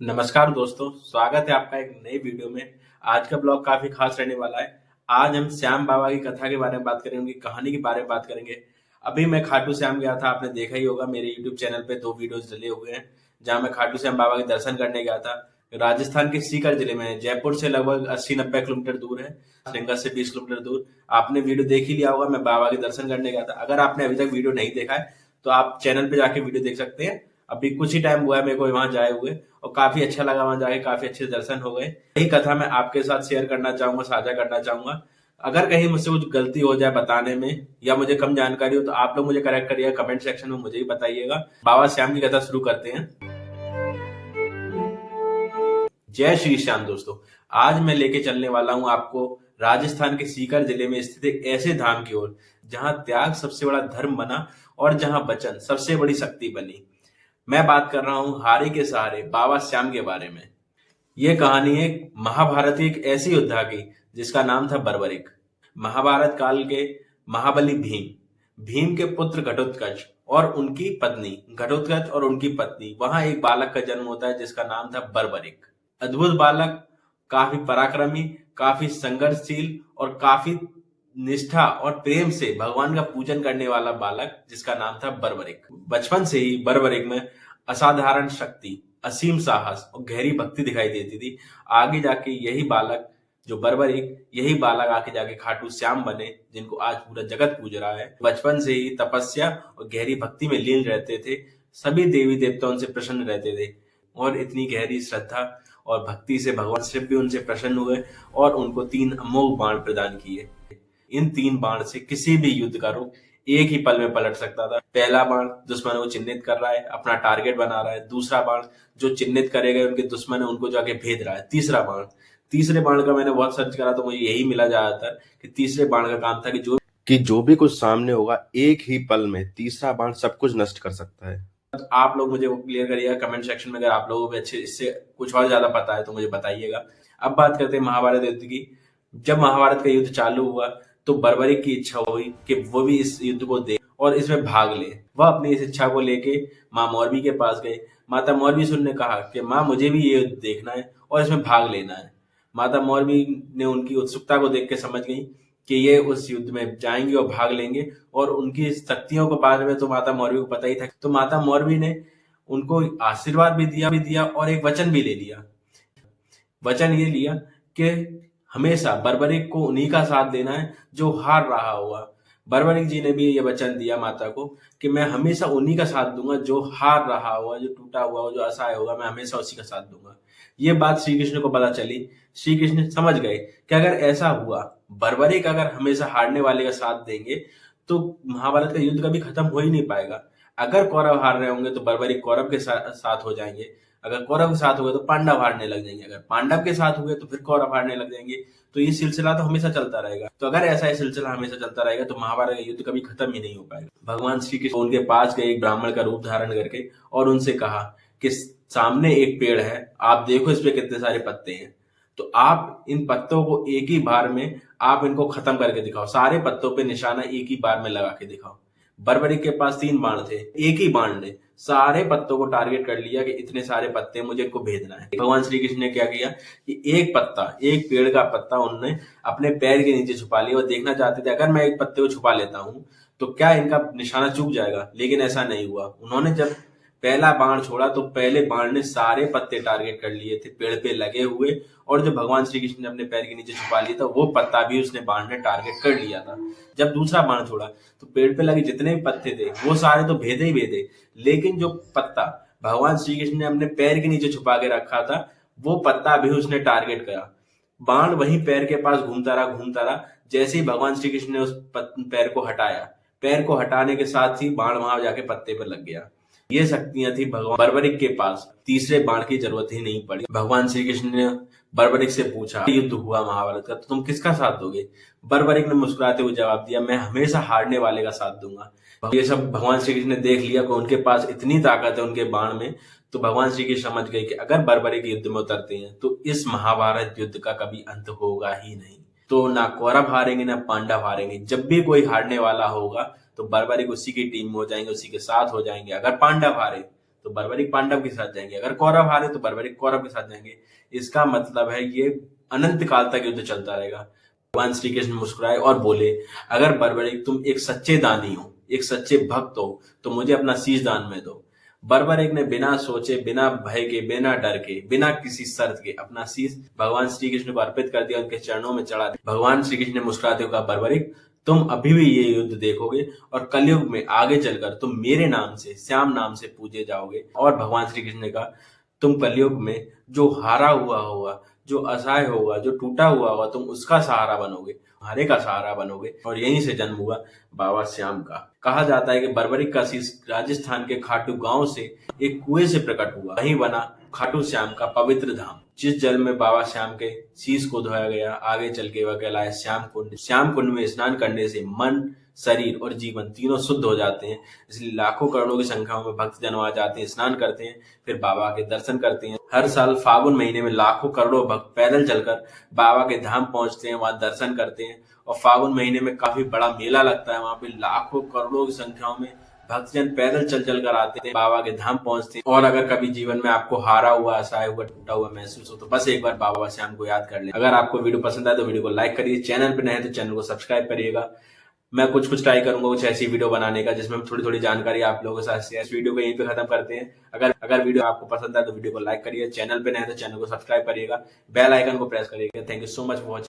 नमस्कार दोस्तों, स्वागत है आपका एक नई वीडियो में। आज का ब्लॉग काफी खास रहने वाला है। आज हम श्याम बाबा की कथा के बारे में बात करेंगे, उनकी कहानी के बारे में बात करेंगे। अभी मैं खाटू श्याम गया था, आपने देखा ही होगा, मेरे यूट्यूब चैनल पे 2 वीडियोस डले हुए हैं जहां मैं खाटू श्याम बाबा के दर्शन करने गया था। राजस्थान के सीकर जिले में है, जयपुर से लगभग 80-90 किलोमीटर दूर है, श्रीनगर से 20 किलोमीटर दूर। आपने वीडियो देख ही लिया होगा, मैं बाबा के दर्शन करने गया था। अगर आपने अभी तक वीडियो नहीं देखा है तो आप चैनल पे जाके वीडियो देख सकते हैं। अभी कुछ ही टाइम हुआ है मेरे को वहां जाए हुए, और काफी अच्छा लगा वहां जाके, काफी अच्छे दर्शन हो गए। यही कथा मैं आपके साथ शेयर करना चाहूंगा, साझा करना चाहूंगा। अगर कहीं मुझसे कुछ गलती हो जाए बताने में या मुझे कम जानकारी हो तो आप लोग मुझे करेक्ट करिएगा, कमेंट सेक्शन में मुझे ही बताइएगा। बाबा श्याम की कथा शुरू करते हैं। जय श्री श्याम दोस्तों। आज मैं लेके चलने वाला हूं आपको राजस्थान के सीकर जिले में स्थित एक ऐसे धाम की ओर जहां त्याग सबसे बड़ा धर्म बना और जहां वचन सबसे बड़ी शक्ति बनी। मैं बात कर रहा हूं हारी के सहारे बाबा श्याम के बारे में। ये कहानी है महाभारत की एक ऐसी योद्धा की जिसका नाम था बर्बरिक। महाभारत काल के महाबली भीम, भीम के पुत्र घटोत्कच और उनकी पत्नी, घटोत्कच और उनकी पत्नी, वहां एक बालक का जन्म होता है जिसका नाम था बर्बरिक। अद्भुत बालक, काफी पराक्रमी, काफी संघर्षशील और काफी निष्ठा और प्रेम से भगवान का पूजन करने वाला बालक जिसका नाम था बर्बरिक। बचपन से ही बर्बरिक में असाधारण शक्ति, असीम साहस और गहरी भक्ति दिखाई देती थी। आगे जाके यही बालक, जो बर्बरिक, यही बालक आके जाके खाटू श्याम बने, जिनको आज पूरा जगत पूज रहा है। बचपन से ही तपस्या और गहरी भक्ति में लीन रहते थे। सभी देवी देवता उनसे प्रसन्न रहते थे और इतनी गहरी श्रद्धा और भक्ति से भगवान शिव भी उनसे प्रसन्न हुए और उनको 3 अमोघ बाण प्रदान किए। इन 3 बाण से किसी भी युद्ध का रुख एक ही पल में पलट सकता था। पहला बाण दुश्मन को चिन्हित कर रहा है, अपना टारगेट बना रहा है। दूसरा बाण जो चिन्हित करेगा उनके दुश्मन है, उनको जाके भेद रहा है। तीसरे बाण का मैंने बहुत सर्च करा तो मुझे यही मिला ज्यादातर कि तीसरे बाण का काम था कि जो भी कुछ सामने होगा एक ही पल में तीसरा बाण सब कुछ नष्ट कर सकता है। तो आप लोग मुझे वो क्लियर करिएगा कमेंट सेक्शन में। अगर आप लोगों को अच्छे इससे कुछ और ज्यादा पता है तो मुझे बताइएगा। अब बात करते हैं महाभारत युद्ध की। जब महाभारत का युद्ध चालू हुआ तो बर्बरिक की इच्छा हुई कि वो भी इस युद्ध को देखे और इसमें भाग ले। वह अपनी इस इच्छा को लेके माँ मौरवी के पास गए। माता मौरवी से उन्होंने कहा कि माँ, मुझे भी ये युद्ध देखना है और इसमें भाग लेना है। माता मौरवी ने उनकी उत्सुकता को देख के समझ गई कि ये उस युद्ध में जाएंगे और भाग लेंगे, और उनकी शक्तियों के बारे में तो माता मौरवी को पता ही था। तो माता मौरवी ने उनको आशीर्वाद भी दिया और एक वचन भी ले लिया। वचन ये लिया कि हमेशा बर्बरिक को उन्हीं का साथ देना है जो हार रहा होगा। बर्बरिक जी ने भी ये वचन दिया माता को कि मैं हमेशा उन्हीं का साथ दूंगा जो हार रहा होगा, जो टूटा हुआ हो, जो असहाय होगा, मैं हमेशा उसी का साथ दूंगा। ये बात श्री कृष्ण को पता चली। श्री कृष्ण समझ गए कि अगर ऐसा हुआ, बर्बरिक अगर हमेशा हारने वाले का साथ देंगे तो महाभारत का युद्ध कभी खत्म हो ही नहीं पाएगा। अगर कौरव हार रहे होंगे तो बर्बरिक कौरव के साथ हो जाएंगे, अगर कौरव के साथ हुए तो पांडव हारने लग जाएंगे, अगर पांडव के साथ हुए तो फिर कौरव हारने लग जाएंगे। तो ये सिलसिला तो हमेशा चलता रहेगा। तो अगर ऐसा ये सिलसिला हमेशा चलता रहेगा तो महाभारत का युद्ध कभी खत्म ही नहीं हो पाएगा। भगवान श्री कृष्ण उनके पास गए एक ब्राह्मण का रूप धारण करके और उनसे कहा कि सामने एक पेड़ है, आप देखो इस पे कितने सारे पत्ते हैं, तो आप इन पत्तों को एक ही बार में आप इनको खत्म करके दिखाओ। सारे पत्तों पे निशाना एक ही बार में लगा के दिखाओ। बर्बरिक के पास 3 बाण थे, एक ही बाण ने सारे पत्तों को टारगेट कर लिया कि इतने सारे पत्ते मुझे इनको भेजना है। भगवान श्री कृष्ण ने क्या किया कि एक पत्ता, एक पेड़ का पत्ता उन्होंने अपने पैर के नीचे छुपा लिया और देखना चाहते थे अगर मैं एक पत्ते को छुपा लेता हूं तो क्या इनका निशाना चूक जाएगा, लेकिन ऐसा नहीं हुआ। उन्होंने जब पहला बाण छोड़ा तो पहले बाण ने सारे पत्ते टारगेट कर लिए थे, पेड़ पे लगे हुए, और जो भगवान श्री कृष्ण ने अपने पैर के नीचे छुपा लिया था वो पत्ता भी उसने बाण ने टारगेट कर लिया था। जब दूसरा बाण छोड़ा तो पेड़ पे लगे जितने भी पत्ते थे वो सारे तो भेदे ही भेदे, लेकिन जो पत्ता भगवान श्री कृष्ण ने अपने पैर के नीचे छुपा के रखा था वो पत्ता भी उसने टारगेट करा। बाण वहीं पैर के पास घूमता रहा। जैसे ही भगवान श्री कृष्ण ने उस पैर को हटाया, पैर को हटाने के साथ ही बाण वहां जाके पत्ते पर लग गया। ये शक्तियां थी भगवान बर्बरिक के पास, तीसरे बाण की जरूरत ही नहीं पड़ी। भगवान श्री कृष्ण ने बर्बरिक से पूछा, युद्ध हुआ महाभारत का तो तुम किसका साथ दोगे? बर्बरिक ने मुस्कुराते हुए जवाब दिया, मैं हमेशा हारने वाले का साथ दूंगा। ये सब भगवान श्री कृष्ण ने देख लिया कि उनके पास इतनी ताकत है उनके बाण में, तो भगवान श्री कृष्ण समझ गए कि अगर बर्बरिक युद्ध में उतरते हैं तो इस महाभारत युद्ध का कभी अंत होगा ही नहीं। तो ना कौरव हारेंगे ना पांडव हारेंगे। जब भी कोई हारने वाला होगा तो बर्बरिक उसी की टीम में हो जाएंगे, उसी के साथ हो जाएंगे। अगर पांडव हारे तो बर्बरिक पांडव के साथ जाएंगे, अगर कौरव हारे तो बर्बरिक कौरव के साथ जाएंगे। इसका मतलब है ये अनंत काल तक युद्ध चलता रहेगा। भगवान श्री कृष्ण मुस्कुराए और बोले, अगर बर्बरिक तुम एक सच्चे दानी हो, एक सच्चे भक्त हो, तो मुझे अपना शीश दान में दो। बर्बरिक ने बिना सोचे, बिना भय के, बिना डर के, बिना किसी शर्त के अपना शीश भगवान श्री कृष्ण को अर्पित कर दिया, उनके चरणों में चढ़ा दिया। भगवान श्री कृष्ण ने मुस्कुराते हुए कहा, बर्बरिक तुम अभी भी ये युद्ध देखोगे और कलयुग में आगे चलकर तुम मेरे नाम से, श्याम नाम से पूजे जाओगे। और भगवान श्री कृष्ण ने कहा, तुम कलयुग में जो हारा हुआ होगा, जो असहाय होगा, जो टूटा हुआ होगा, तुम उसका सहारा बनोगे, हारे का सहारा बनोगे। और यहीं से जन्म हुआ बाबा श्याम का। कहा जाता है कि बर्बरिक का शीश राजस्थान के खाटू गांव से एक कुएं से प्रकट हुआ, वहीं बना खाटू श्याम का पवित्र धाम, जिस जल में बाबा श्याम के शीश को धोया गया, आगे चल के वह कहलाया श्याम कुंड। श्याम कुंड में स्नान करने से मन, शरीर और जीवन तीनों शुद्ध हो जाते हैं। इसलिए लाखों करोड़ों की संख्या में भक्तजन वहां जाते हैं, स्नान करते हैं, फिर बाबा के दर्शन करते हैं। हर साल फागुन महीने में लाखों करोड़ों भक्त पैदल चलकर बाबा के धाम पहुंचते हैं, वहां दर्शन करते हैं। और फागुन महीने में काफी बड़ा मेला लगता है, वहां पे लाखों करोड़ों की संख्या में भक्तजन पैदल चल चल कर आते हैं, बाबा के धाम पहुंचते हैं। और अगर कभी जीवन में आपको हारा हुआ, असहाय हुआ, टूटा हुआ महसूस हो, तो बस एक बार बाबा श्याम को याद कर ले। अगर आपको वीडियो पसंद आए तो वीडियो को लाइक करिए, चैनल पे नए हैं तो चैनल को सब्सक्राइब करिएगा। मैं कुछ ट्राई करूंगा कुछ ऐसी वीडियो बनाने का, जिसमें हम थोड़ी थोड़ी जानकारी आप लोगों के साथ शेयर। इस वीडियो को यहीं पे खत्म करते हैं। अगर वीडियो आपको पसंद आए तो वीडियो को लाइक करिए, चैनल पे नए हैं तो चैनल को सब्सक्राइब करिएगा, बेल आइकन को प्रेस करिएगा। Thank you so much for watching.